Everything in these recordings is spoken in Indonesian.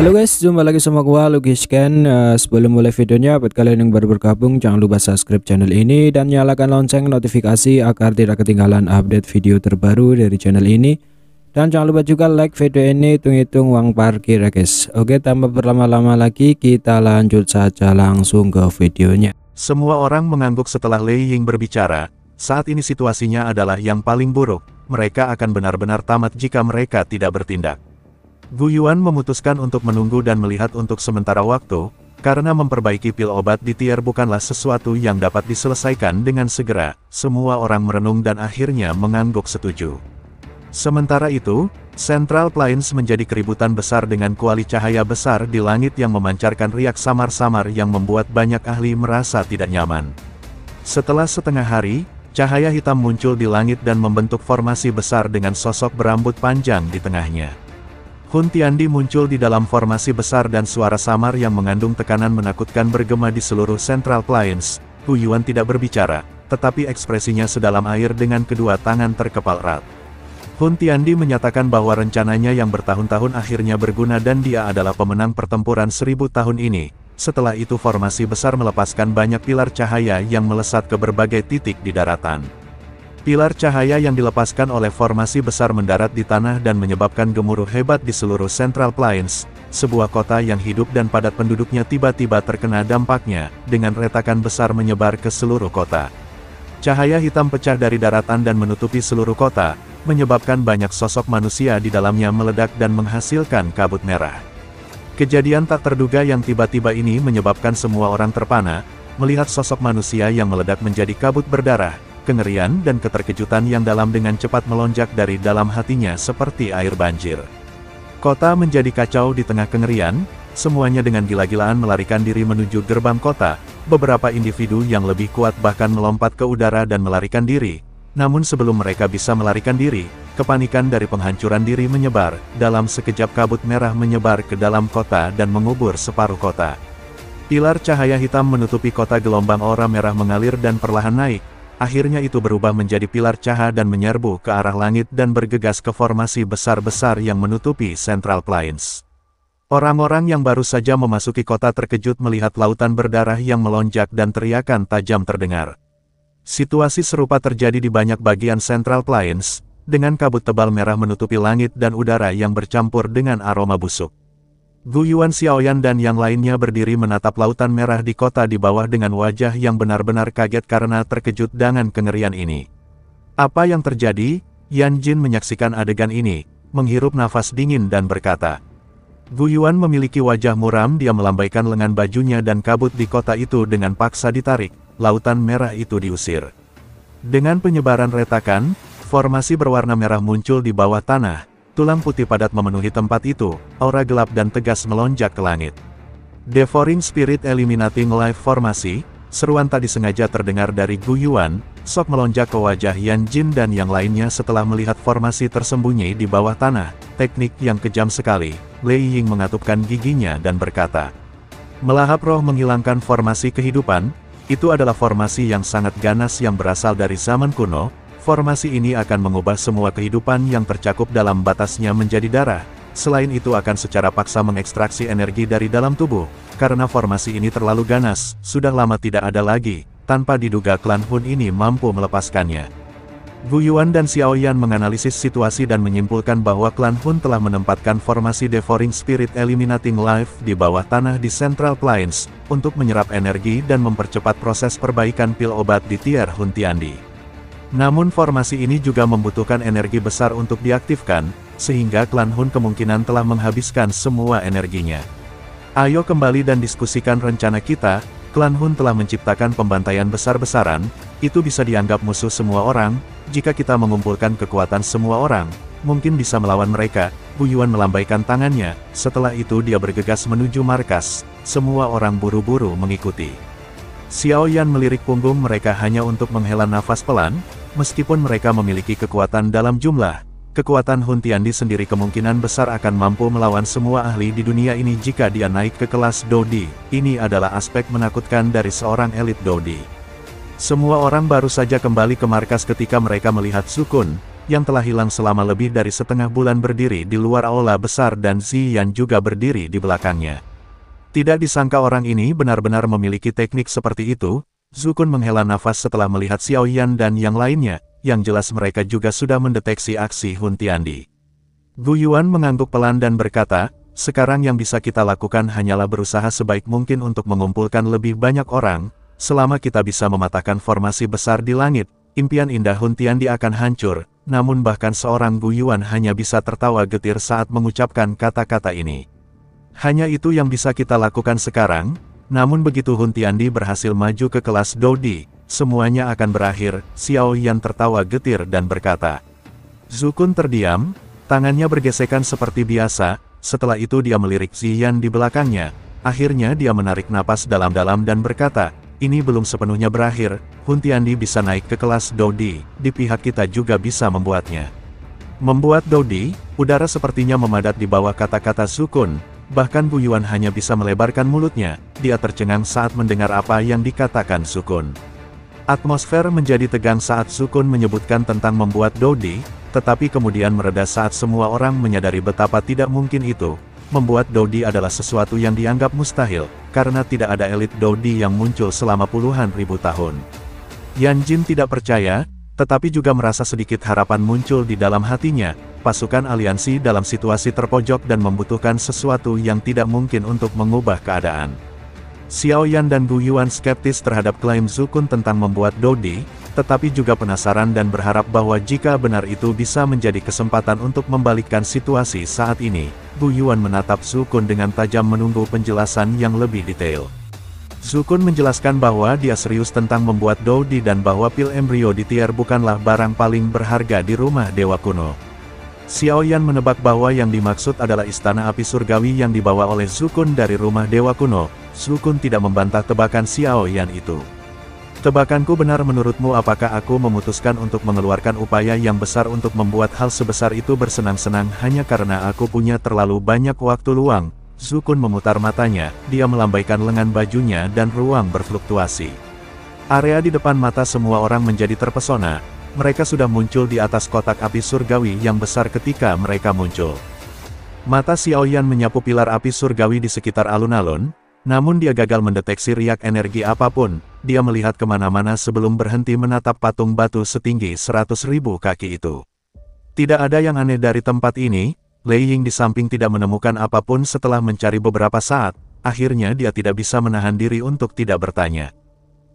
Halo guys, jumpa lagi sama gua Lucky Scan. Sebelum mulai videonya, buat kalian yang baru bergabung jangan lupa subscribe channel ini dan nyalakan lonceng notifikasi agar tidak ketinggalan update video terbaru dari channel ini. Dan jangan lupa juga like video ini, hitung-hitung uang parkir ya guys. Oke, tanpa berlama-lama lagi kita lanjut saja langsung ke videonya. Semua orang mengangguk setelah Lei Ying berbicara. Saat ini situasinya adalah yang paling buruk. Mereka akan benar-benar tamat jika mereka tidak bertindak. Gu Yuan memutuskan untuk menunggu dan melihat untuk sementara waktu, karena memperbaiki pil obat di tier bukanlah sesuatu yang dapat diselesaikan dengan segera. Semua orang merenung dan akhirnya mengangguk setuju. Sementara itu, Central Plains menjadi keributan besar dengan kuali cahaya besar di langit yang memancarkan riak samar-samar yang membuat banyak ahli merasa tidak nyaman. Setelah setengah hari, cahaya hitam muncul di langit dan membentuk formasi besar dengan sosok berambut panjang di tengahnya. Hun Tiandi muncul di dalam formasi besar dan suara samar yang mengandung tekanan menakutkan bergema di seluruh Central Plains. Gu Yuan tidak berbicara, tetapi ekspresinya sedalam air dengan kedua tangan terkepal erat. Hun Tiandi menyatakan bahwa rencananya yang bertahun-tahun akhirnya berguna dan dia adalah pemenang pertempuran 1000 tahun ini. Setelah itu formasi besar melepaskan banyak pilar cahaya yang melesat ke berbagai titik di daratan. Pilar cahaya yang dilepaskan oleh formasi besar mendarat di tanah dan menyebabkan gemuruh hebat di seluruh Central Plains. Sebuah kota yang hidup dan padat penduduknya tiba-tiba terkena dampaknya, dengan retakan besar menyebar ke seluruh kota. Cahaya hitam pecah dari daratan dan menutupi seluruh kota, menyebabkan banyak sosok manusia di dalamnya meledak dan menghasilkan kabut merah. Kejadian tak terduga yang tiba-tiba ini menyebabkan semua orang terpana, melihat sosok manusia yang meledak menjadi kabut berdarah. Kengerian dan keterkejutan yang dalam dengan cepat melonjak dari dalam hatinya seperti air banjir. Kota menjadi kacau di tengah kengerian, semuanya dengan gila-gilaan melarikan diri menuju gerbang kota. Beberapa individu yang lebih kuat bahkan melompat ke udara dan melarikan diri. Namun sebelum mereka bisa melarikan diri, kepanikan dari penghancuran diri menyebar. Dalam sekejap kabut merah menyebar ke dalam kota dan mengubur separuh kota. Pilar cahaya hitam menutupi kota, gelombang aura merah mengalir dan perlahan naik. Akhirnya itu berubah menjadi pilar cahaya dan menyerbu ke arah langit dan bergegas ke formasi besar-besar yang menutupi Central Plains. Orang-orang yang baru saja memasuki kota terkejut melihat lautan berdarah yang melonjak dan teriakan tajam terdengar. Situasi serupa terjadi di banyak bagian Central Plains, dengan kabut tebal merah menutupi langit dan udara yang bercampur dengan aroma busuk. Gu Yuan, Xiaoyan dan yang lainnya berdiri menatap lautan merah di kota di bawah dengan wajah yang benar-benar kaget karena terkejut dengan kengerian ini. Apa yang terjadi? Yan Jin menyaksikan adegan ini, menghirup nafas dingin dan berkata. Gu Yuan memiliki wajah muram, dia melambaikan lengan bajunya dan kabut di kota itu dengan paksa ditarik, lautan merah itu diusir. Dengan penyebaran retakan, formasi berwarna merah muncul di bawah tanah. Tulang putih padat memenuhi tempat itu, aura gelap dan tegas melonjak ke langit. Devouring Spirit Eliminating Life Formasi, seruan tak disengaja terdengar dari Gu Yuan, sok melonjak ke wajah Yan Jin dan yang lainnya setelah melihat formasi tersembunyi di bawah tanah. Teknik yang kejam sekali. Lei Ying mengatupkan giginya dan berkata, melahap roh menghilangkan formasi kehidupan, itu adalah formasi yang sangat ganas yang berasal dari zaman kuno. Formasi ini akan mengubah semua kehidupan yang tercakup dalam batasnya menjadi darah. Selain itu akan secara paksa mengekstraksi energi dari dalam tubuh. Karena formasi ini terlalu ganas, sudah lama tidak ada lagi. Tanpa diduga klan Hun ini mampu melepaskannya. Gu Yuan dan Xiaoyan menganalisis situasi dan menyimpulkan bahwa klan Hun telah menempatkan formasi Devouring Spirit Eliminating Life di bawah tanah di Central Plains, untuk menyerap energi dan mempercepat proses perbaikan pil obat di tier Hun Tiandi. Namun formasi ini juga membutuhkan energi besar untuk diaktifkan, sehingga klan Hun kemungkinan telah menghabiskan semua energinya. Ayo kembali dan diskusikan rencana kita. Klan Hun telah menciptakan pembantaian besar-besaran, itu bisa dianggap musuh semua orang. Jika kita mengumpulkan kekuatan semua orang, mungkin bisa melawan mereka. Gu Yuan melambaikan tangannya, setelah itu dia bergegas menuju markas. Semua orang buru-buru mengikuti. Xiaoyan melirik punggung mereka hanya untuk menghela nafas pelan. Meskipun mereka memiliki kekuatan dalam jumlah, kekuatan Hun Tiandi sendiri kemungkinan besar akan mampu melawan semua ahli di dunia ini jika dia naik ke kelas Dodi. Ini adalah aspek menakutkan dari seorang elit Dodi. Semua orang baru saja kembali ke markas ketika mereka melihat Sukun, yang telah hilang selama lebih dari setengah bulan berdiri di luar aula besar dan Ziyan juga berdiri di belakangnya. Tidak disangka orang ini benar-benar memiliki teknik seperti itu. Zukun menghela nafas setelah melihat Xiaoyan dan yang lainnya, yang jelas mereka juga sudah mendeteksi aksi Hun Tiandi. Gu Yuan mengangguk pelan dan berkata, sekarang yang bisa kita lakukan hanyalah berusaha sebaik mungkin untuk mengumpulkan lebih banyak orang. Selama kita bisa mematahkan formasi besar di langit, impian indah Hun Tiandi akan hancur, namun bahkan seorang Gu Yuan hanya bisa tertawa getir saat mengucapkan kata-kata ini. Hanya itu yang bisa kita lakukan sekarang, namun begitu Hun Tiandi berhasil maju ke kelas Dodi, semuanya akan berakhir. Xiaoyan tertawa getir dan berkata. Zukun terdiam, tangannya bergesekan seperti biasa, setelah itu dia melirik Ziyan di belakangnya. Akhirnya dia menarik napas dalam-dalam dan berkata, ini belum sepenuhnya berakhir, Hun Tiandi bisa naik ke kelas Dodi, di pihak kita juga bisa membuatnya. Membuat Dodi, udara sepertinya memadat di bawah kata-kata Zukun, bahkan Gu Yuan hanya bisa melebarkan mulutnya, dia tercengang saat mendengar apa yang dikatakan Zukun. Atmosfer menjadi tegang saat Zukun menyebutkan tentang membuat Dodi, tetapi kemudian mereda saat semua orang menyadari betapa tidak mungkin itu. Membuat Dodi adalah sesuatu yang dianggap mustahil, karena tidak ada elit Dodi yang muncul selama puluhan ribu tahun. Yan Jin tidak percaya, tetapi juga merasa sedikit harapan muncul di dalam hatinya. Pasukan aliansi dalam situasi terpojok dan membutuhkan sesuatu yang tidak mungkin untuk mengubah keadaan. Xiaoyan dan Gu Yuan skeptis terhadap klaim Zukun tentang membuat Dodi, tetapi juga penasaran dan berharap bahwa jika benar itu bisa menjadi kesempatan untuk membalikkan situasi saat ini. Gu Yuan menatap Zukun dengan tajam menunggu penjelasan yang lebih detail. Zukun menjelaskan bahwa dia serius tentang membuat Dodi dan bahwa pil embrio di tier bukanlah barang paling berharga di rumah dewa kuno. Xiaoyan menebak bahwa yang dimaksud adalah istana api surgawi yang dibawa oleh Zukun dari rumah dewa kuno. Zukun tidak membantah tebakan Xiaoyan itu. Tebakanku benar menurutmu? Apakah aku memutuskan untuk mengeluarkan upaya yang besar untuk membuat hal sebesar itu bersenang-senang hanya karena aku punya terlalu banyak waktu luang? Zukun memutar matanya, dia melambaikan lengan bajunya dan ruang berfluktuasi. Area di depan mata semua orang menjadi terpesona. Mereka sudah muncul di atas kotak api surgawi yang besar ketika mereka muncul. Mata Xiaoyan menyapu pilar api surgawi di sekitar alun-alun, namun dia gagal mendeteksi riak energi apapun. Dia melihat kemana-mana sebelum berhenti menatap patung batu setinggi 100.000 kaki itu. Tidak ada yang aneh dari tempat ini. Lei Ying di samping tidak menemukan apapun setelah mencari beberapa saat. Akhirnya dia tidak bisa menahan diri untuk tidak bertanya.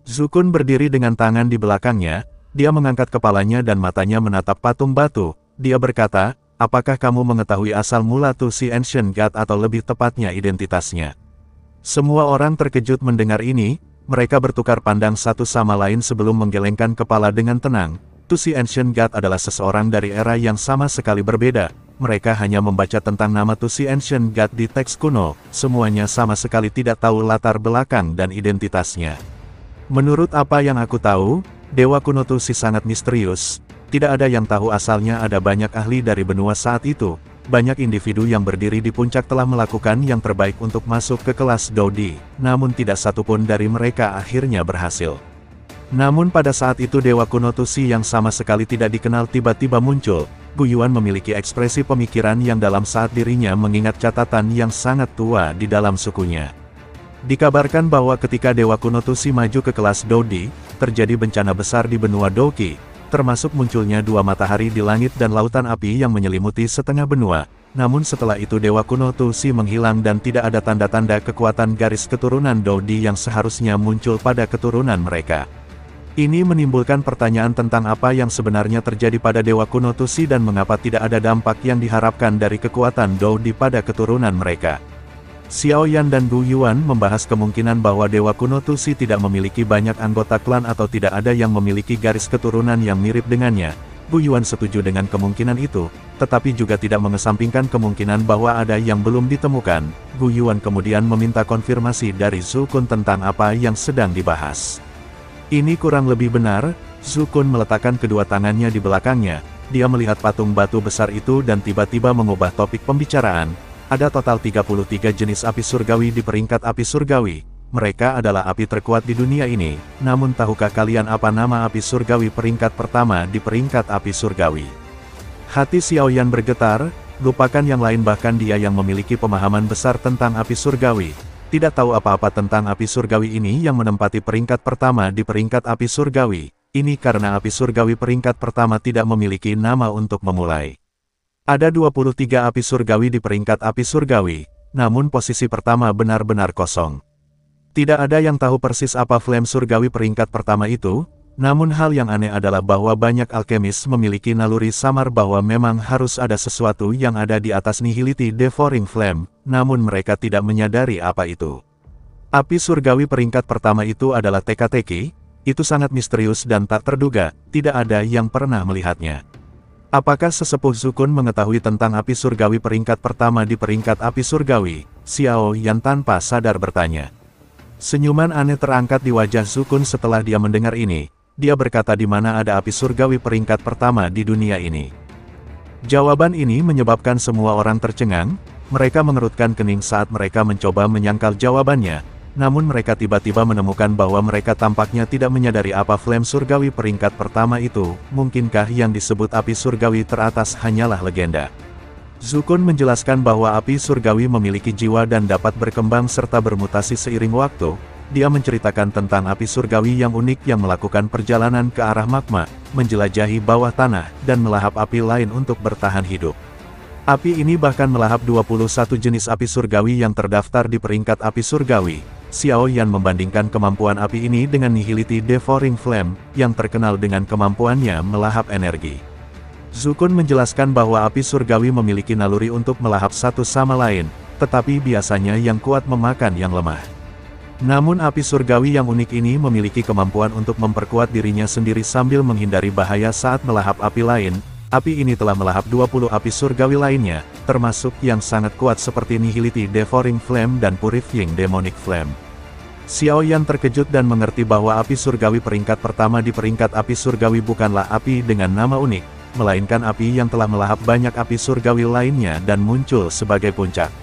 Zukun berdiri dengan tangan di belakangnya. Dia mengangkat kepalanya dan matanya menatap patung batu. Dia berkata, apakah kamu mengetahui asal mula si Ancient God atau lebih tepatnya identitasnya? Semua orang terkejut mendengar ini. Mereka bertukar pandang satu sama lain sebelum menggelengkan kepala dengan tenang. Si Ancient God adalah seseorang dari era yang sama sekali berbeda. Mereka hanya membaca tentang nama si Ancient God di teks kuno. Semuanya sama sekali tidak tahu latar belakang dan identitasnya. Menurut apa yang aku tahu, Dewa kuno si sangat misterius. Tidak ada yang tahu asalnya. Ada banyak ahli dari benua saat itu. Banyak individu yang berdiri di puncak telah melakukan yang terbaik untuk masuk ke kelas Dodi, namun tidak satupun dari mereka akhirnya berhasil. Namun pada saat itu Dewa kuno si yang sama sekali tidak dikenal tiba-tiba muncul. Gu Yuan memiliki ekspresi pemikiran yang dalam saat dirinya mengingat catatan yang sangat tua di dalam sukunya. Dikabarkan bahwa ketika Dewa kuno si maju ke kelas Dodi, terjadi bencana besar di benua Doki, termasuk munculnya dua matahari di langit dan lautan api yang menyelimuti setengah benua. Namun setelah itu Dewa kuno si menghilang dan tidak ada tanda-tanda kekuatan garis keturunan Dodi yang seharusnya muncul pada keturunan mereka. Ini menimbulkan pertanyaan tentang apa yang sebenarnya terjadi pada Dewa kuno si dan mengapa tidak ada dampak yang diharapkan dari kekuatan Dodi pada keturunan mereka. Xiaoyan dan Gu Yuan membahas kemungkinan bahwa Dewa kuno si tidak memiliki banyak anggota klan atau tidak ada yang memiliki garis keturunan yang mirip dengannya. Gu Yuan setuju dengan kemungkinan itu, tetapi juga tidak mengesampingkan kemungkinan bahwa ada yang belum ditemukan. Gu Yuan kemudian meminta konfirmasi dari Zukun tentang apa yang sedang dibahas. Ini kurang lebih benar. Zukun meletakkan kedua tangannya di belakangnya. Dia melihat patung batu besar itu dan tiba-tiba mengubah topik pembicaraan. Ada total 33 jenis api surgawi di peringkat api surgawi. Mereka adalah api terkuat di dunia ini. Namun tahukah kalian apa nama api surgawi peringkat pertama di peringkat api surgawi? Hati Xiaoyan bergetar, lupakan yang lain, bahkan dia yang memiliki pemahaman besar tentang api surgawi. Tidak tahu apa-apa tentang api surgawi ini yang menempati peringkat pertama di peringkat api surgawi. Ini karena api surgawi peringkat pertama tidak memiliki nama untuk memulai. Ada 23 api surgawi di peringkat api surgawi, namun posisi pertama benar-benar kosong. Tidak ada yang tahu persis apa flame surgawi peringkat pertama itu, namun hal yang aneh adalah bahwa banyak alkemis memiliki naluri samar bahwa memang harus ada sesuatu yang ada di atas Nihility Devouring Flame, namun mereka tidak menyadari apa itu. Api surgawi peringkat pertama itu adalah teka-teki, itu sangat misterius dan tak terduga, tidak ada yang pernah melihatnya. Apakah sesepuh Zukun mengetahui tentang api surgawi peringkat pertama di peringkat api surgawi? Xiaoyan tanpa sadar bertanya. Senyuman aneh terangkat di wajah Zukun setelah dia mendengar ini. Dia berkata, di mana ada api surgawi peringkat pertama di dunia ini. Jawaban ini menyebabkan semua orang tercengang, mereka mengerutkan kening saat mereka mencoba menyangkal jawabannya, namun mereka tiba-tiba menemukan bahwa mereka tampaknya tidak menyadari apa flame surgawi peringkat pertama itu. Mungkinkah yang disebut api surgawi teratas hanyalah legenda? Zukun menjelaskan bahwa api surgawi memiliki jiwa dan dapat berkembang serta bermutasi seiring waktu. Dia menceritakan tentang api surgawi yang unik yang melakukan perjalanan ke arah magma, menjelajahi bawah tanah, dan melahap api lain untuk bertahan hidup. Api ini bahkan melahap 21 jenis api surgawi yang terdaftar di peringkat api surgawi. Xiaoyan membandingkan kemampuan api ini dengan Nihility Devouring Flame, yang terkenal dengan kemampuannya melahap energi. Zukun menjelaskan bahwa api surgawi memiliki naluri untuk melahap satu sama lain, tetapi biasanya yang kuat memakan yang lemah. Namun api surgawi yang unik ini memiliki kemampuan untuk memperkuat dirinya sendiri sambil menghindari bahaya saat melahap api lain. Api ini telah melahap 20 api surgawi lainnya, termasuk yang sangat kuat seperti Nihility Devouring Flame dan Purifying Demonic Flame. Xiaoyan terkejut dan mengerti bahwa api surgawi peringkat pertama di peringkat api surgawi bukanlah api dengan nama unik, melainkan api yang telah melahap banyak api surgawi lainnya dan muncul sebagai puncak.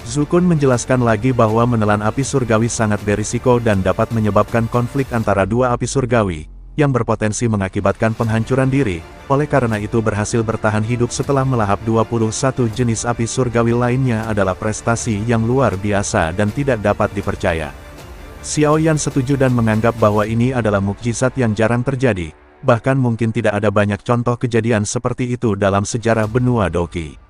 Zukun menjelaskan lagi bahwa menelan api surgawi sangat berisiko dan dapat menyebabkan konflik antara dua api surgawi, yang berpotensi mengakibatkan penghancuran diri, oleh karena itu berhasil bertahan hidup setelah melahap 21 jenis api surgawi lainnya adalah prestasi yang luar biasa dan tidak dapat dipercaya. Xiaoyan setuju dan menganggap bahwa ini adalah mukjizat yang jarang terjadi, bahkan mungkin tidak ada banyak contoh kejadian seperti itu dalam sejarah benua Doki.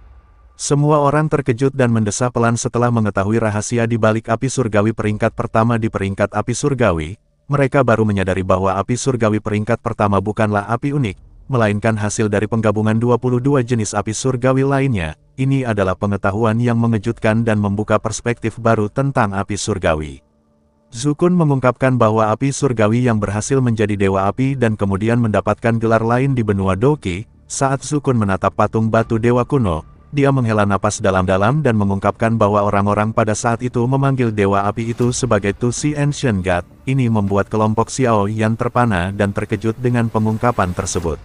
Semua orang terkejut dan mendesah pelan setelah mengetahui rahasia di balik api surgawi peringkat pertama di peringkat api surgawi. Mereka baru menyadari bahwa api surgawi peringkat pertama bukanlah api unik, melainkan hasil dari penggabungan 22 jenis api surgawi lainnya. Ini adalah pengetahuan yang mengejutkan dan membuka perspektif baru tentang api surgawi. Zukun mengungkapkan bahwa api surgawi yang berhasil menjadi dewa api dan kemudian mendapatkan gelar lain di benua Doki. Saat Zukun menatap patung batu dewa kuno, dia menghela napas dalam-dalam dan mengungkapkan bahwa orang-orang pada saat itu memanggil dewa api itu sebagai Tusi Ancient God. Ini membuat kelompok Xiaoyan terpana dan terkejut dengan pengungkapan tersebut.